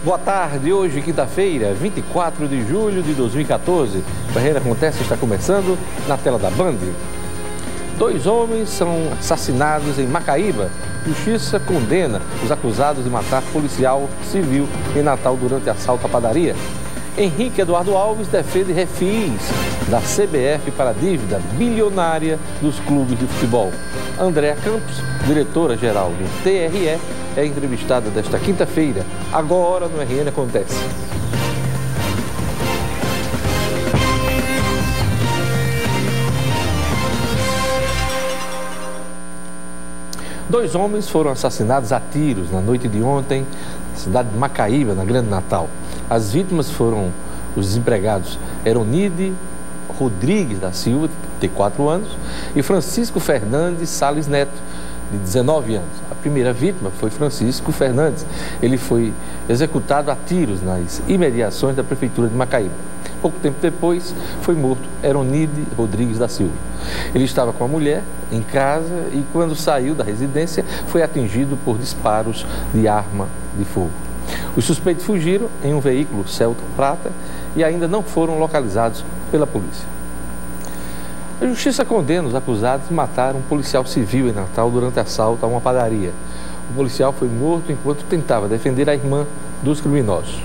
Boa tarde, hoje quinta-feira, 24 de julho de 2014. O Barreira Acontece está começando na tela da Band. 2 homens são assassinados em Macaíba. Justiça condena os acusados de matar policial civil em Natal durante assalto à padaria. Henrique Eduardo Alves defende refis da CBF para a dívida bilionária dos clubes de futebol. Andréa Campos, diretora-geral do TRE, é entrevistada desta quinta-feira, agora no RN Acontece. Dois homens foram assassinados a tiros na noite de ontem, na cidade de Macaíba, na Grande Natal. As vítimas foram os desempregados Eronide Rodrigues da Silva, de 34 anos, e Francisco Fernandes Salles Neto, de 19 anos. A primeira vítima foi Francisco Fernandes. Ele foi executado a tiros nas imediações da Prefeitura de Macaíba. Pouco tempo depois, foi morto Eronide Rodrigues da Silva. Ele estava com a mulher em casa e, quando saiu da residência, foi atingido por disparos de arma de fogo. Os suspeitos fugiram em um veículo Celta Prata e ainda não foram localizados pela polícia. A justiça condena os acusados de matar um policial civil em Natal durante assalto a uma padaria. O policial foi morto enquanto tentava defender a irmã dos criminosos.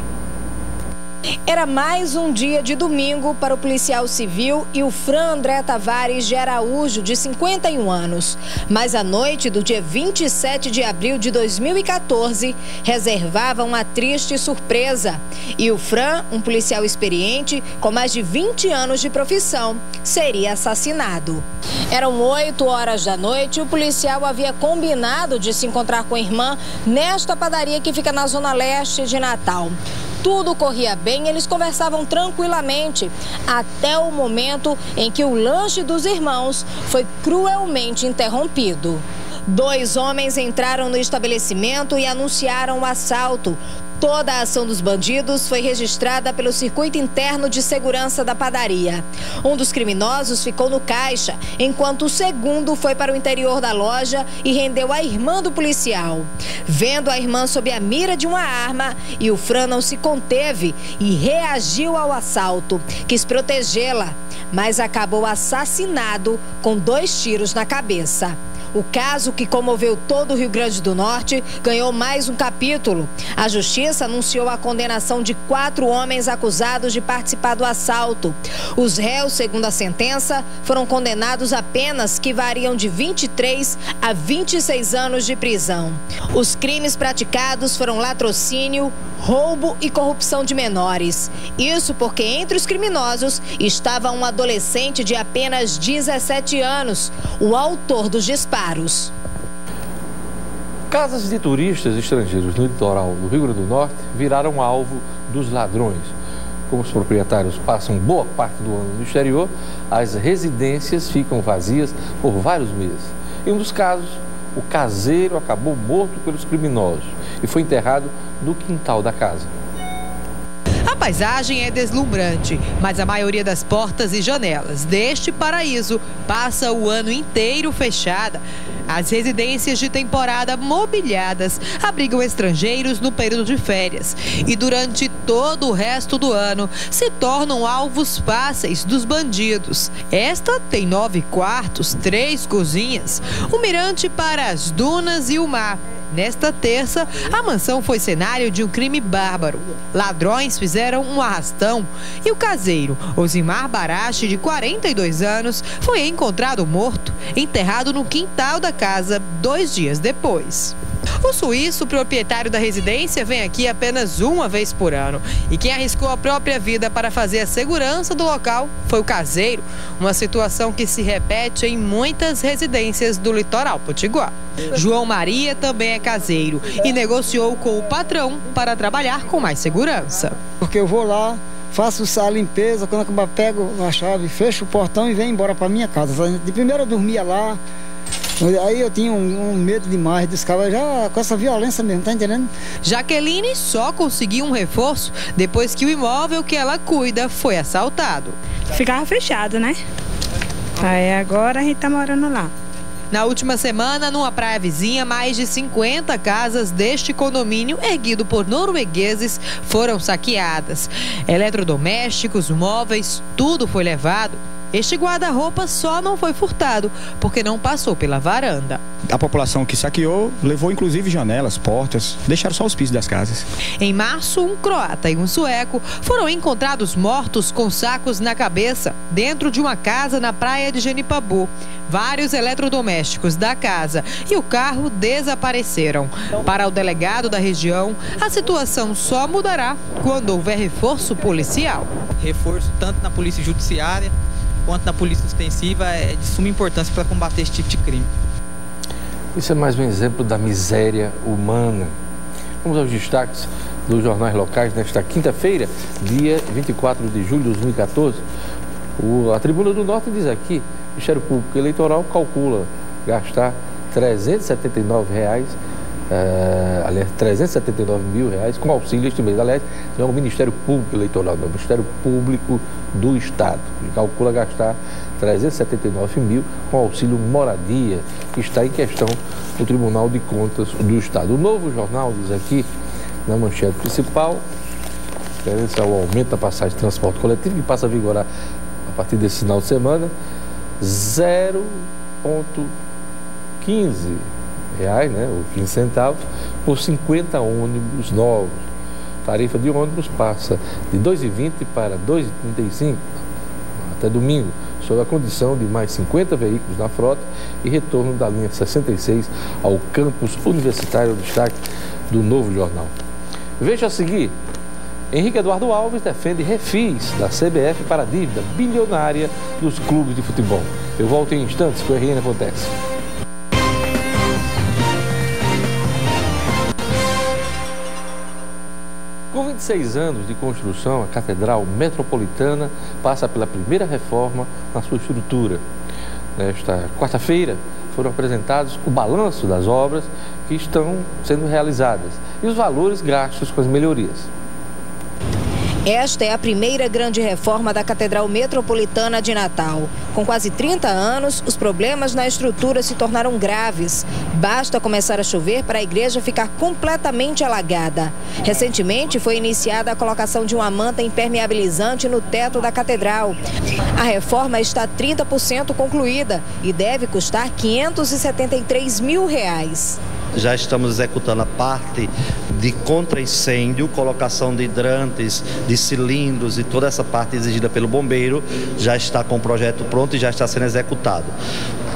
Era mais um dia de domingo para o policial civil Ilfran André Tavares de Araújo, de 51 anos. Mas a noite do dia 27 de abril de 2014 reservava uma triste surpresa. Ilfran, um policial experiente com mais de 20 anos de profissão, seria assassinado. Eram 8 horas da noite e o policial havia combinado de se encontrar com a irmã nesta padaria que fica na zona leste de Natal. Tudo corria bem, eles conversavam tranquilamente, até o momento em que o lanche dos irmãos foi cruelmente interrompido. 2 homens entraram no estabelecimento e anunciaram o assalto. Toda a ação dos bandidos foi registrada pelo circuito interno de segurança da padaria. Um dos criminosos ficou no caixa, enquanto o segundo foi para o interior da loja e rendeu a irmã do policial. Vendo a irmã sob a mira de uma arma, Ilfran não se conteve e reagiu ao assalto. Quis protegê-la, mas acabou assassinado com 2 tiros na cabeça. O caso, que comoveu todo o Rio Grande do Norte, ganhou mais um capítulo. A Justiça anunciou a condenação de 4 homens acusados de participar do assalto. Os réus, segundo a sentença, foram condenados a penas que variam de 23 a 26 anos de prisão. Os crimes praticados foram latrocínio, roubo e corrupção de menores. Isso porque entre os criminosos estava um adolescente de apenas 17 anos, o autor dos disparos. Casas de turistas estrangeiros no litoral do Rio Grande do Norte viraram alvo dos ladrões. Como os proprietários passam boa parte do ano no exterior, as residências ficam vazias por vários meses. Em um dos casos, o caseiro acabou morto pelos criminosos e foi enterrado no quintal da casa. A paisagem é deslumbrante, mas a maioria das portas e janelas deste paraíso passa o ano inteiro fechada. As residências de temporada mobiliadas abrigam estrangeiros no período de férias e durante todo o resto do ano se tornam alvos fáceis dos bandidos. Esta tem 9 quartos, 3 cozinhas, um mirante para as dunas e o mar. Nesta terça, a mansão foi cenário de um crime bárbaro. Ladrões fizeram um arrastão e o caseiro, Osimar Barache, de 42 anos, foi encontrado morto, enterrado no quintal da casa 2 dias depois. O suíço, proprietário da residência, vem aqui apenas uma vez por ano. E quem arriscou a própria vida para fazer a segurança do local foi o caseiro. Uma situação que se repete em muitas residências do litoral potiguar. João Maria também é caseiro e negociou com o patrão para trabalhar com mais segurança. Porque eu vou lá, faço a limpeza, quando eu pego a chave, fecho o portão e venho embora para minha casa. De primeiro eu dormia lá. Aí eu tinha um medo demais dos caras, já com essa violência mesmo, tá entendendo? Jaqueline só conseguiu um reforço depois que o imóvel que ela cuida foi assaltado. Ficava fechado, né? Aí agora a gente tá morando lá. Na última semana, numa praia vizinha, mais de 50 casas deste condomínio, erguido por noruegueses, foram saqueadas. Eletrodomésticos, móveis, tudo foi levado. Este guarda-roupa só não foi furtado, porque não passou pela varanda. A população que saqueou levou inclusive janelas, portas, deixaram só os pisos das casas. Em março, um croata e um sueco foram encontrados mortos com sacos na cabeça, dentro de uma casa na praia de Genipabu. Vários eletrodomésticos da casa e o carro desapareceram. Para o delegado da região, a situação só mudará quando houver reforço policial. Reforço tanto na polícia judiciária quanto na polícia ostensiva é de suma importância para combater esse tipo de crime. Isso é mais um exemplo da miséria humana. Vamos aos destaques dos jornais locais nesta quinta-feira, dia 24 de julho de 2014. A Tribuna do Norte diz aqui: o Ministério Público Eleitoral calcula gastar R$379 mil com auxílio este mês. Aliás, não é o Ministério Público Eleitoral, não é o Ministério Público do Estado. Ele calcula gastar 379 mil com auxílio moradia, que está em questão no Tribunal de Contas do Estado. O Novo Jornal diz aqui, na manchete principal, referência ao aumento da passagem de transporte coletivo, que passa a vigorar a partir desse final de semana, R$0,15, né, ou 15 centavos, por 50 ônibus novos. A tarifa de ônibus passa de R$ 2,20 para R$ 2,35 até domingo, sob a condição de mais 50 veículos na frota e retorno da linha 66 ao campus universitário. O destaque do Novo Jornal. Veja a seguir: Henrique Eduardo Alves defende refis da CBF para a dívida bilionária dos clubes de futebol. Eu volto em instantes com o RN Acontece. Com 26 anos de construção, a Catedral Metropolitana passa pela primeira reforma na sua estrutura. Nesta quarta-feira foram apresentados o balanço das obras que estão sendo realizadas e os valores gastos com as melhorias. Esta é a primeira grande reforma da Catedral Metropolitana de Natal. Com quase 30 anos, os problemas na estrutura se tornaram graves. Basta começar a chover para a igreja ficar completamente alagada. Recentemente foi iniciada a colocação de uma manta impermeabilizante no teto da catedral. A reforma está 30% concluída e deve custar R$573 mil. Já estamos executando a parte de contra-incêndio, colocação de hidrantes, de cilindros e toda essa parte exigida pelo bombeiro. Já está com o projeto pronto e já está sendo executado.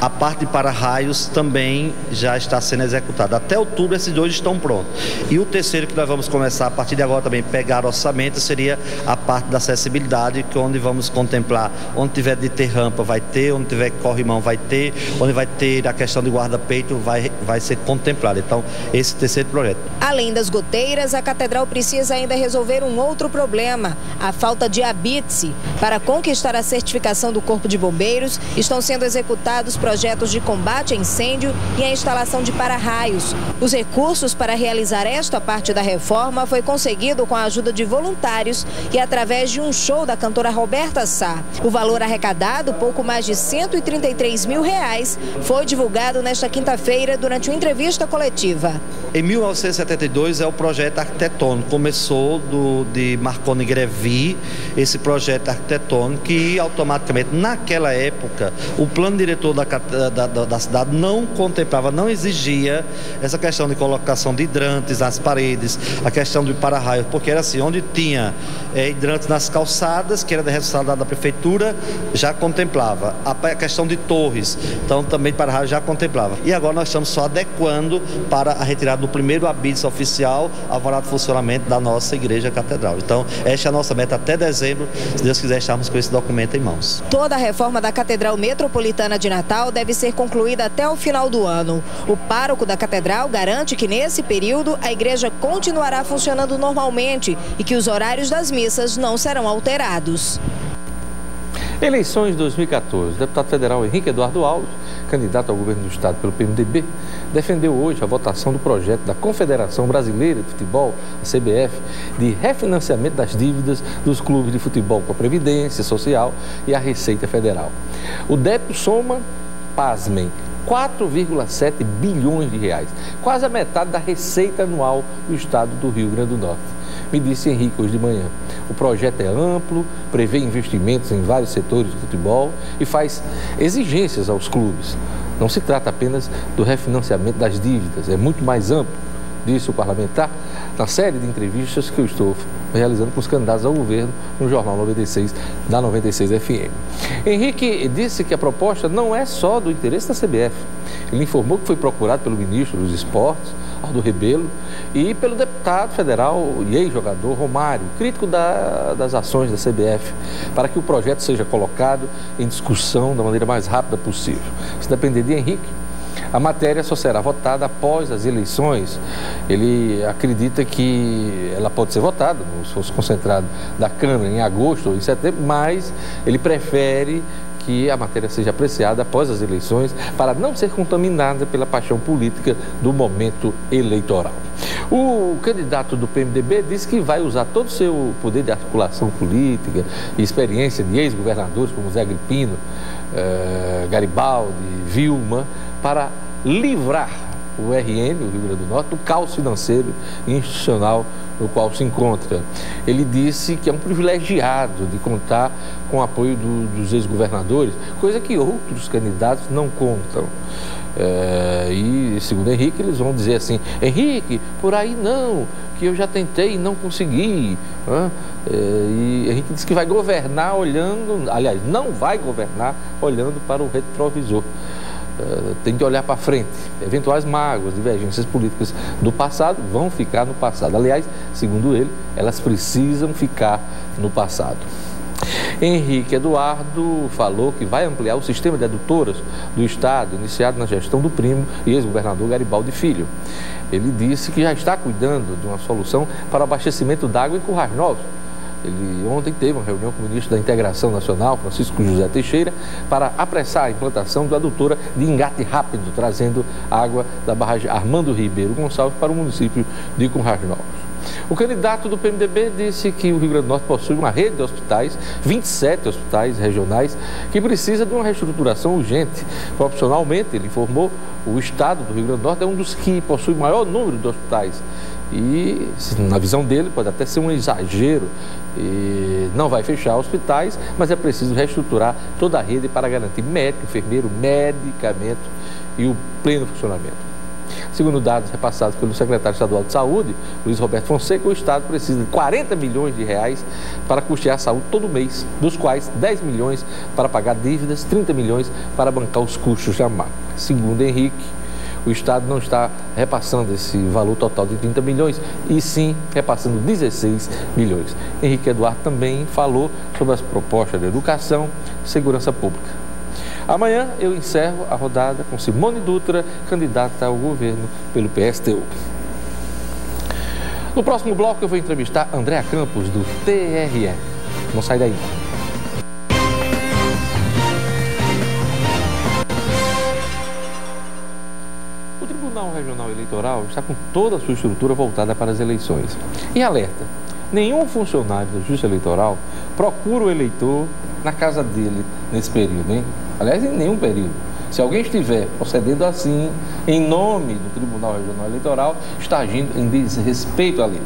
A parte de para-raios também já está sendo executada. Até outubro esses dois estão prontos. E o terceiro que nós vamos começar a partir de agora também pegar orçamento seria a parte da acessibilidade, que onde vamos contemplar, onde tiver de ter rampa vai ter, onde tiver corrimão vai ter, onde vai ter a questão de guarda-peito vai ser contemplado. Então, esse terceiro projeto. Além das goteiras, a catedral precisa ainda resolver um outro problema: a falta de habite. Para conquistar a certificação do Corpo de Bombeiros, estão sendo executados projetos de combate a incêndio e a instalação de para-raios. Os recursos para realizar esta parte da reforma foi conseguido com a ajuda de voluntários e através de um show da cantora Roberta Sá. O valor arrecadado, pouco mais de R$133 mil, foi divulgado nesta quinta-feira durante uma entrevista coletiva. Em 1972 é o projeto arquitetônico. Começou de Marconi Grevi, esse projeto arquitetônico, que automaticamente, naquela época, o plano diretor da cidade não contemplava, não exigia essa questão de colocação de hidrantes nas paredes, a questão de para-raio, porque era assim, onde tinha hidrantes nas calçadas, que era da responsabilidade da prefeitura, já contemplava. A questão de torres, então também para-raio já contemplava. E agora nós estamos só adequando para a retirada do primeiro habite oficial ao alvará de funcionamento da nossa igreja catedral. Então, esta é a nossa meta até dezembro, se Deus quiser, estarmos com esse documento em mãos. Toda a reforma da Catedral Metropolitana de Natal deve ser concluída até o final do ano. O pároco da catedral garante que nesse período a igreja continuará funcionando normalmente e que os horários das missas não serão alterados. Eleições de 2014. O deputado federal Henrique Eduardo Alves, candidato ao governo do estado pelo PMDB, defendeu hoje a votação do projeto da Confederação Brasileira de Futebol, a CBF, de refinanciamento das dívidas dos clubes de futebol com a Previdência Social e a Receita Federal. O débito soma, pasmem, 4,7 bilhões de reais, quase a metade da receita anual do estado do Rio Grande do Norte. Me disse Henrique hoje de manhã. O projeto é amplo, prevê investimentos em vários setores do futebol e faz exigências aos clubes. Não se trata apenas do refinanciamento das dívidas, é muito mais amplo, disse o parlamentar, na série de entrevistas que eu estou realizando com os candidatos ao governo no Jornal 96, da 96 FM. Henrique disse que a proposta não é só do interesse da CBF. Ele informou que foi procurado pelo ministro dos Esportes, Aldo Rebelo, e pelo deputado federal e ex-jogador Romário, crítico das ações da CBF, para que o projeto seja colocado em discussão da maneira mais rápida possível. Se depender de Henrique, a matéria só será votada após as eleições. Ele acredita que ela pode ser votada, se fosse concentrado da Câmara em agosto ou em setembro, mas ele prefere que a matéria seja apreciada após as eleições para não ser contaminada pela paixão política do momento eleitoral. O candidato do PMDB disse que vai usar todo o seu poder de articulação política e experiência de ex-governadores como Zé Agripino, Garibaldi, Vilma, para livrar o RN, o Rio Grande do Norte, do caos financeiro e institucional no qual se encontra. Ele disse que é um privilegiado de contar com o apoio dos ex-governadores, coisa que outros candidatos não contam. E, segundo Henrique, eles vão dizer assim: Henrique, por aí não, que eu já tentei e não consegui. E Henrique disse que vai governar olhando, aliás, não vai governar olhando para o retrovisor. Tem que olhar para frente. Eventuais mágoas, divergências políticas do passado vão ficar no passado. Aliás, segundo ele, elas precisam ficar no passado. Henrique Eduardo falou que vai ampliar o sistema de adutoras do estado, iniciado na gestão do primo e ex-governador Garibaldi Filho. Ele disse que já está cuidando de uma solução para o abastecimento d'água em Currais Novos. Ele ontem teve uma reunião com o ministro da Integração Nacional, Francisco José Teixeira, para apressar a implantação da adutora de engate rápido, trazendo água da barragem Armando Ribeiro Gonçalves para o município de Currais Novos. O candidato do PMDB disse que o Rio Grande do Norte possui uma rede de hospitais, 27 hospitais regionais, que precisa de uma reestruturação urgente. Proporcionalmente, ele informou, o estado do Rio Grande do Norte é um dos que possui o maior número de hospitais. E, na visão dele, pode até ser um exagero, e não vai fechar hospitais, mas é preciso reestruturar toda a rede para garantir médico, enfermeiro, medicamento e o pleno funcionamento. Segundo dados repassados pelo secretário estadual de Saúde, Luiz Roberto Fonseca, o estado precisa de 40 milhões de reais para custear a saúde todo mês, dos quais 10 milhões para pagar dívidas, 30 milhões para bancar os custos da máquina. Segundo Henrique, o estado não está repassando esse valor total de 30 milhões, e sim repassando 16 milhões. Henrique Eduardo também falou sobre as propostas de educação e segurança pública. Amanhã eu encerro a rodada com Simone Dutra, candidata ao governo pelo PSTU. No próximo bloco eu vou entrevistar Andréa Campos, do TRE. Não sai daí. O Tribunal Regional Eleitoral está com toda a sua estrutura voltada para as eleições. E alerta, nenhum funcionário da Justiça Eleitoral procura o eleitor na casa dele nesse período, hein? Aliás, em nenhum período. Se alguém estiver procedendo assim, em nome do Tribunal Regional Eleitoral, está agindo em desrespeito à lei.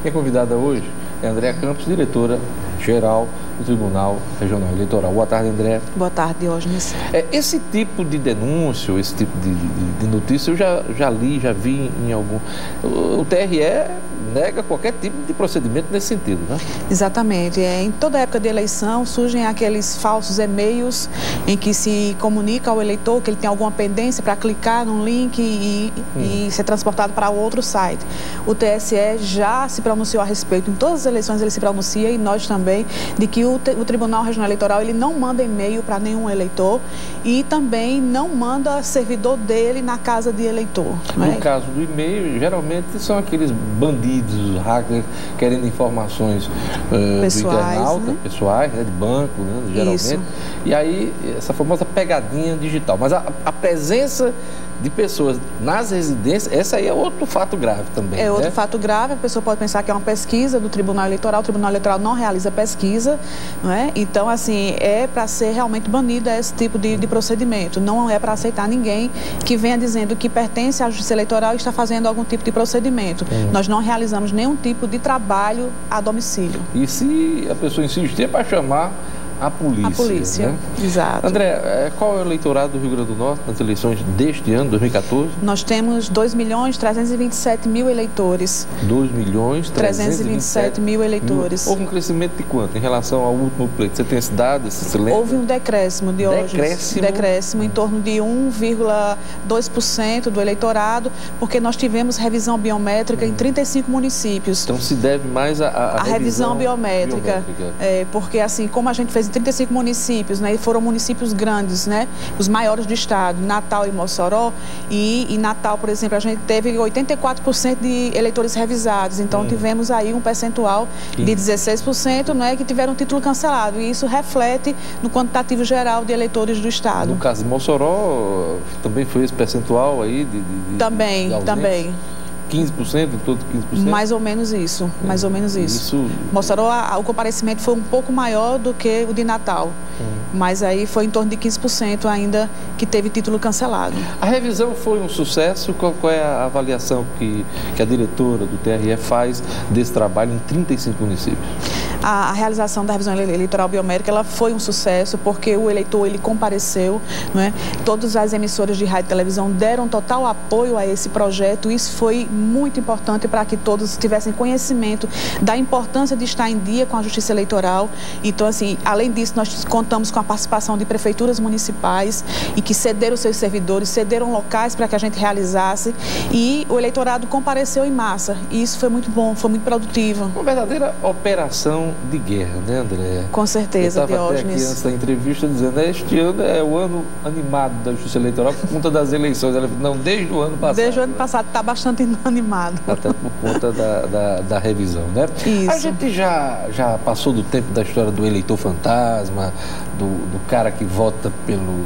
Minha convidada hoje é Andréa Campos, diretora-geral do Tribunal Regional Eleitoral. Boa tarde, Andréa. Boa tarde, Diógenes. Esse tipo de denúncio, esse tipo de notícia, eu já li, já vi em algum... O TRE nega qualquer tipo de procedimento nesse sentido, né? Exatamente. Em toda época de eleição surgem aqueles falsos e-mails em que se comunica ao eleitor que ele tem alguma pendência para clicar num link e ser transportado para outro site. O TSE já se pronunciou a respeito, em todas as eleições ele se pronuncia, e nós também, de que o Tribunal Regional Eleitoral ele não manda e-mail para nenhum eleitor e também não manda servidor dele na casa de eleitor. No caso do e-mail, geralmente são aqueles bandidos, hackers, querendo informações pessoais, do internauta, né? Pessoais, né? De banco, né? Geralmente. Isso. E aí, essa famosa pegadinha digital. Mas a presença de pessoas nas residências, essa aí é outro fato grave também. É outro fato grave, a pessoa pode pensar que é uma pesquisa do Tribunal Eleitoral, o Tribunal Eleitoral não realiza pesquisa, não é? Então, assim, é para ser realmente banido esse tipo de procedimento. Não é para aceitar ninguém que venha dizendo que pertence à Justiça Eleitoral e está fazendo algum tipo de procedimento. Nós não realizamos nenhum tipo de trabalho a domicílio. E se a pessoa insistir, é para chamar a polícia. A polícia, né? Exato. André, qual é o eleitorado do Rio Grande do Norte nas eleições deste ano, 2014? Nós temos 2.327.000 eleitores. 2.327.000 eleitores. Houve um crescimento de quanto em relação ao último pleito? Você tem esse dado, você se lembra? Houve um decréscimo de hoje. Decréscimo em torno de 1,2% do eleitorado, porque nós tivemos revisão biométrica em 35 municípios. Então se deve mais à revisão biométrica. Porque assim, como a gente fez em 35 municípios, né, e foram municípios grandes, né, os maiores do estado, Natal e Mossoró, e em Natal, por exemplo, a gente teve 84% de eleitores revisados, então tivemos aí um percentual de 16%, né, que tiveram título cancelado, e isso reflete no quantitativo geral de eleitores do estado. No caso de Mossoró, também foi esse percentual aí de Também. 15%, todo 15%? Mais ou menos isso, mais ou menos isso. Mossoró, o comparecimento foi um pouco maior do que o de Natal, mas aí foi em torno de 15% ainda que teve título cancelado. A revisão foi um sucesso? Qual é a avaliação que a diretora do TRE faz desse trabalho em 35 municípios? A realização da revisão eleitoral biométrica, ela foi um sucesso porque o eleitor, ele compareceu, não é? Todas as emissoras de rádio e televisão deram total apoio a esse projeto. Isso foi muito importante para que todos tivessem conhecimento da importância de estar em dia com a Justiça Eleitoral. Então, assim, além disso, nós contamos com a participação de prefeituras municipais e que cederam seus servidores, cederam locais para que a gente realizasse, e o eleitorado compareceu em massa. E isso foi muito bom, foi muito produtivo. Uma verdadeira operação de guerra, né, André? Com certeza, Diógenes. Eu estava até aqui antes da entrevista dizendo, este ano é o ano animado da Justiça Eleitoral por conta das eleições. Ela falou, não, desde o ano passado. Desde o ano passado está bastante animado. Até por conta da revisão, né? Isso. A gente já passou do tempo da história do eleitor fantasma, do cara que vota pelo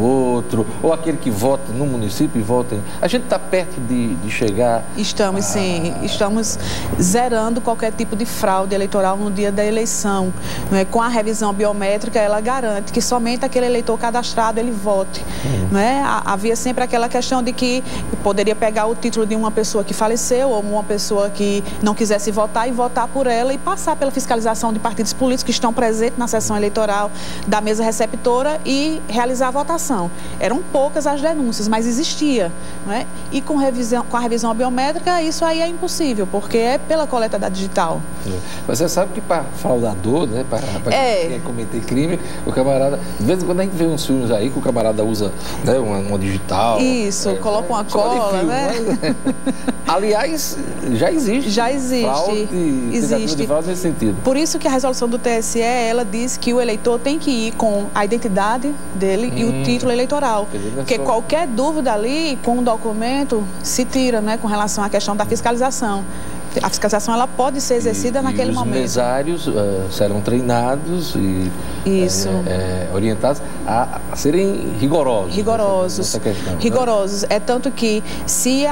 outro, ou aquele que vota no município e vota em... A gente está perto de chegar... Estamos, sim. Estamos zerando qualquer tipo de fraude eleitoral no dia da eleição. Não é? Com a revisão biométrica, ela garante que somente aquele eleitor cadastrado, ele vote. Não é? Havia sempre aquela questão de que poderia pegar o título de uma pessoa que faleceu ou uma pessoa que não quisesse votar e votar por ela e passar pela fiscalização de partidos políticos que estão presentes na sessão eleitoral da mesa receptora e realizar a votação. Eram poucas as denúncias, mas existia, não é? E com a revisão biométrica, isso aí é impossível, porque é pela coleta da digital. Você sabe que para fraudador, né, para quem quer cometer crime, o camarada... De vez em quando a gente vê uns filmes aí que o camarada usa, né, uma digital. Isso, coloca uma cola, filme, né? Aliás, já existe. Já existe. Tentativa de fraude nesse sentido. Por isso que a resolução do TSE, ela diz que o eleitor tem que ir com a identidade dele e o título eleitoral. Porque qualquer dúvida ali, com o documento, se tira, né, com relação à questão da fiscalização. A fiscalização, ela pode ser exercida naquele momento. Os mesários serão treinados e orientados a serem rigorosos. Rigorosos. Rigorosos. Né? É tanto que, se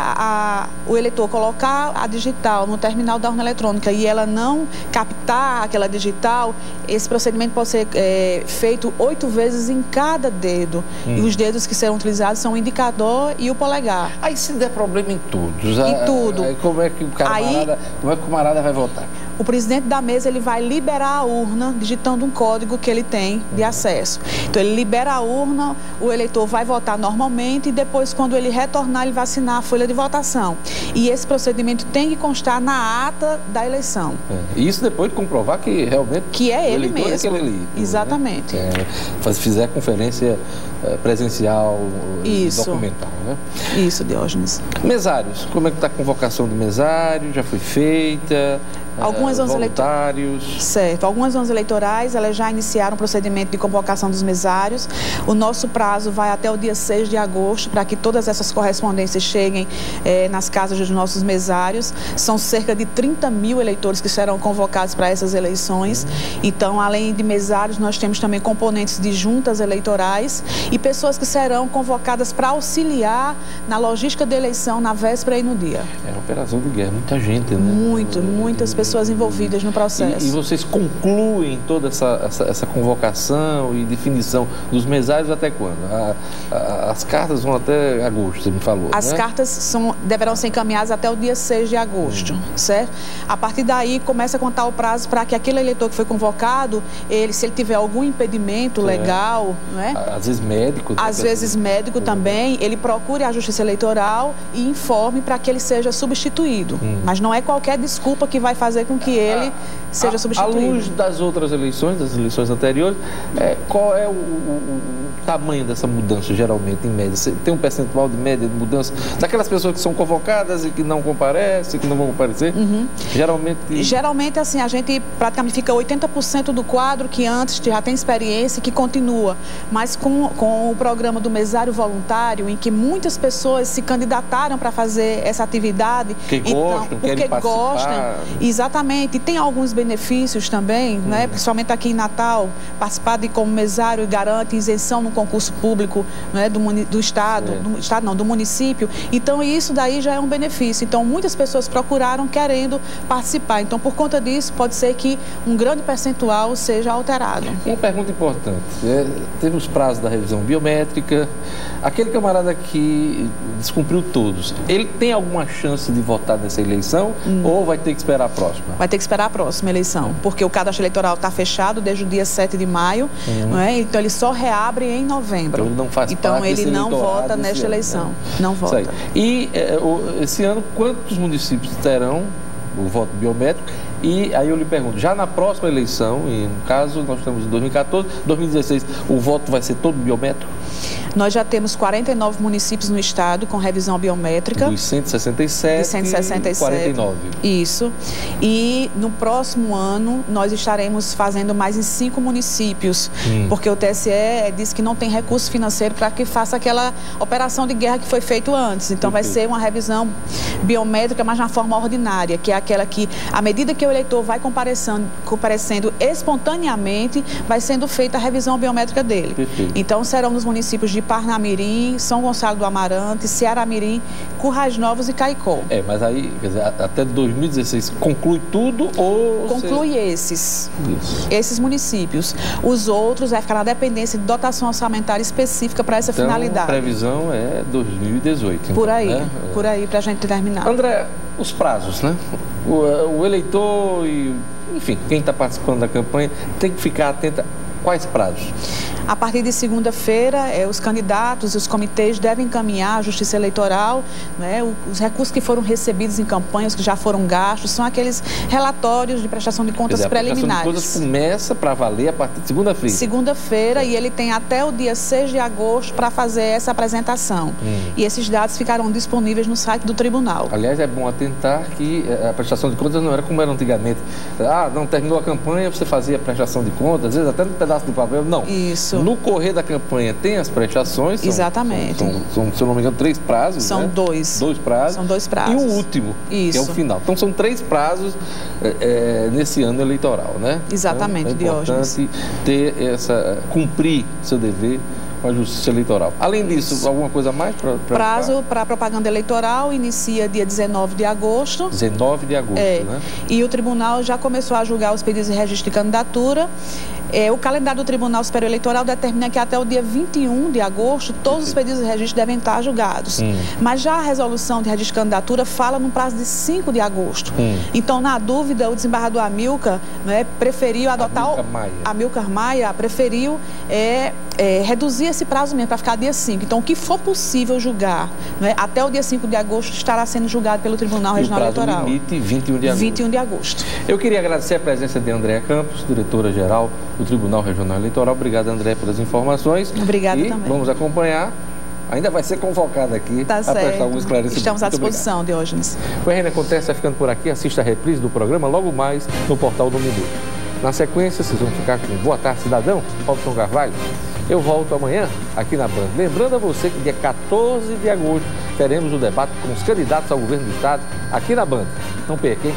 o eleitor colocar a digital no terminal da urna eletrônica e ela não captar aquela digital, esse procedimento pode ser feito 8 vezes em cada dedo. E os dedos que serão utilizados são o indicador e o polegar. Aí se der problema em todos. Em tudo. Aí como é que o camarada vai votar? O presidente da mesa, ele vai liberar a urna digitando um código que ele tem de acesso. Então, ele libera a urna, o eleitor vai votar normalmente e depois, quando ele retornar, ele vai assinar a folha de votação. E esse procedimento tem que constar na ata da eleição. E isso depois de comprovar que realmente que é ele mesmo. É aquele eleitor, exatamente. Né? Fizer a conferência presencial e documental, né? Isso, Diógenes. Mesários, como é que está a convocação de mesário? Já foi feita? Algumas zonas voluntários. Certo. Algumas zonas eleitorais, elas já iniciaram o procedimento de convocação dos mesários. O nosso prazo vai até o dia 6 de agosto para que todas essas correspondências cheguem nas casas dos nossos mesários. São cerca de 30 mil eleitores que serão convocados para essas eleições. Então, além de mesários, nós temos também componentes de juntas eleitorais e pessoas que serão convocadas para auxiliar na logística da eleição na véspera e no dia. É uma operação de guerra, muita gente, né? Muitas pessoas envolvidas no processo. E vocês concluem toda essa convocação e definição dos mesários até quando? As cartas vão até agosto, você me falou, As né? cartas deverão ser encaminhadas até o dia 6 de agosto, certo? A partir daí, começa a contar o prazo para que aquele eleitor que foi convocado, se ele tiver algum impedimento legal, né? Às vezes médico. Às vezes médico também, ele procure a Justiça Eleitoral e informe para que ele seja substituído. Mas não é qualquer desculpa que vai fazer com que ele seja substituído. À luz das outras eleições, das eleições anteriores, qual é o tamanho dessa mudança, geralmente, em média? Você tem um percentual de média de mudança daquelas pessoas que são convocadas e que não comparecem, que não vão comparecer? Geralmente, assim, a gente praticamente fica 80% do quadro que antes já tem experiência e que continua. Mas com o programa do mesário voluntário, em que muitas pessoas se candidataram para fazer essa atividade, porque gostam, exatamente, e tem alguns benefícios também, né? Principalmente aqui em Natal, participar como mesário garante isenção no concurso público, né? do Estado, do município. Então, isso daí já é um benefício. Então, muitas pessoas procuraram querendo participar. Então, por conta disso, pode ser que um grande percentual seja alterado. Uma pergunta importante. Temos prazo da revisão biométrica. Aquele camarada que descumpriu todos, ele tem alguma chance de votar nessa eleição ou vai ter que esperar a próxima? Vai ter que esperar a próxima eleição, porque o cadastro eleitoral está fechado desde o dia 7 de maio, não é? Então ele só reabre em novembro. Então ele não faz parte Então ele não vota nesta eleição. Não vota. E esse ano, quantos municípios terão o voto biométrico? E aí eu lhe pergunto, já na próxima eleição, e no caso nós estamos em 2014, 2016, o voto vai ser todo biométrico? Nós já temos 49 municípios no estado com revisão biométrica. Dos 167, 49. Isso. E no próximo ano nós estaremos fazendo mais em 5 municípios, porque o TSE disse que não tem recurso financeiro para que faça aquela operação de guerra que foi feito antes. Então vai ser uma revisão biométrica, mas na forma ordinária, que é aquela que, à medida que o eleitor vai comparecendo espontaneamente, vai sendo feita a revisão biométrica dele. Então serão nos municípios de Parnamirim, São Gonçalo do Amarante, Ceará-Mirim, Currais Novos e Caicó. Mas aí, quer dizer, até 2016 conclui tudo ou... Conclui esses municípios. Os outros vai ficar na dependência de dotação orçamentária específica para essa finalidade. A previsão é 2018. Por aí, né? Por aí, para a gente terminar. André, os prazos, né? O eleitor e, enfim, quem está participando da campanha tem que ficar atento. Quais prazos? A partir de segunda-feira, os candidatos e os comitês devem encaminhar à Justiça Eleitoral, né, os recursos que foram recebidos em campanhas, que já foram gastos, são aqueles relatórios de prestação de contas preliminares. A prestação de contas começa para valer a partir de segunda-feira? Segunda-feira, e ele tem até o dia 6 de agosto para fazer essa apresentação. E esses dados ficarão disponíveis no site do tribunal. Aliás, é bom atentar que a prestação de contas não era como era antigamente. Não terminou a campanha, você fazia a prestação de contas, às vezes até no pedaço de papel, não. Isso. No correr da campanha tem as prestações. Exatamente. São, se eu não me engano, 3 prazos. São 2. 2 prazos. São 2 prazos. E o último, que é o final. Então são 3 prazos nesse ano eleitoral, né? Exatamente, então, é importante cumprir seu dever com a Justiça Eleitoral. Além disso, alguma coisa a mais? Prazo para a propaganda eleitoral inicia dia 19 de agosto. 19 de agosto, né? E o tribunal já começou a julgar os pedidos de registro de candidatura. O calendário do Tribunal Superior Eleitoral determina que até o dia 21 de agosto todos os pedidos de registro devem estar julgados. Mas já a resolução de registro de candidatura fala no prazo de 5 de agosto. Então, na dúvida, o desembargador Amilcar, né, preferiu adotar... Amilcar Maia preferiu reduzir esse prazo mesmo, para ficar dia 5. Então, o que for possível julgar, né, até o dia 5 de agosto estará sendo julgado pelo Tribunal Regional Eleitoral. Limite 21 de agosto. 21 de agosto. Eu queria agradecer a presença de Andréa Campos, diretora-geral do Tribunal Regional Eleitoral. Obrigado, André, pelas informações. Obrigada também. Vamos acompanhar ainda vai ser convocada aqui Tá a prestar algum certo. esclarecimento. Estamos à Muito disposição, Diógenes. O RN Acontece vai ficando por aqui. Assista a reprise do programa logo mais no portal do Minuto. Na sequência, vocês vão ficar com Boa Tarde, Cidadão, Robson Carvalho. Eu volto amanhã aqui na Band. Lembrando a você que dia 14 de agosto teremos o debate com os candidatos ao governo do Estado aqui na Band. Não perca, hein?